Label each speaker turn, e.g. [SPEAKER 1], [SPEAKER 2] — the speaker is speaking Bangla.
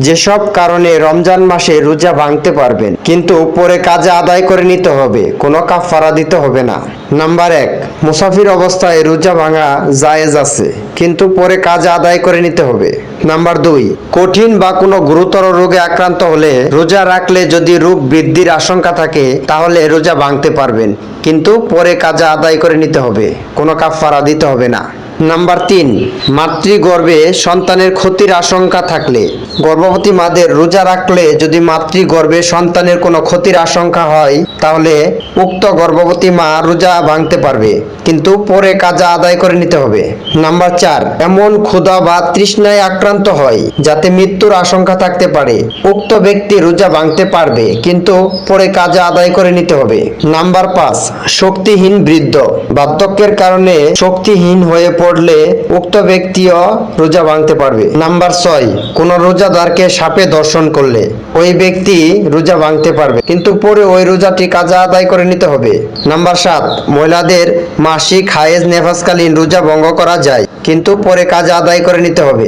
[SPEAKER 1] যেসব কারণে রমজান মাসে রোজা ভাঙতে পারবেন, কিন্তু পরে কাজা আদায় করে নিতে হবে, কোনো কাফারা দিতে হবে না। নাম্বার 1, মুসাফির অবস্থায় রোজা ভাঙা জায়েজ আছে, কিন্তু পরে কাজা আদায় করে নিতে হবে। নাম্বার 2, কঠিন বা কোনো গুরুতর রোগে আক্রান্ত হলে রোজা রাখলে যদি রোগ বৃদ্ধির আশঙ্কা থাকে তাহলে রোজা ভাঙতে পারবেন, কিন্তু পরে কাজা আদায় করে নিতে হবে, কোনো কাফারা দিতে হবে না। নাম্বার 3, মাতৃগর্ভে সন্তানের ক্ষতির আশঙ্কা থাকলে গর্ভবতী মাদের রোজা রাখলে যদি মাতৃগর্ভে সন্তানের কোনো ক্ষতির আশঙ্কা হয় তাহলে উক্ত গর্ভবতী মা রোজা ভাঙতে পারবে, কিন্তু পরে কাজা আদায় করে নিতে হবে। নাম্বার 4, এমন ক্ষুধা বা তৃষ্ণায় আক্রান্ত হয় যাতে মৃত্যুর আশঙ্কা থাকতে পারে, উক্ত ব্যক্তি রোজা ভাঙতে পারবে, কিন্তু পরে কাজা আদায় করে নিতে হবে। নাম্বার 5, শক্তিহীন বৃদ্ধ, বার্ধক্যের কারণে শক্তিহীন হয়ে পড়লে উক্ত ব্যক্তিও রোজা ভাঙতে পারবে। নাম্বার 6, কোন রোজাদারকে সাপে দর্শন করলে ওই ব্যক্তি রোজা ভাঙতে পারবে, কিন্তু পরে ওই রোজাটি কাজা আদায় করে নিতে হবে। নাম্বার 7, মহিলাদের মাসিক হায়েজ নেফাসকালীন রোজা ভঙ্গ করা যায়, কিন্তু পরে কাজা আদায় করে নিতে হবে।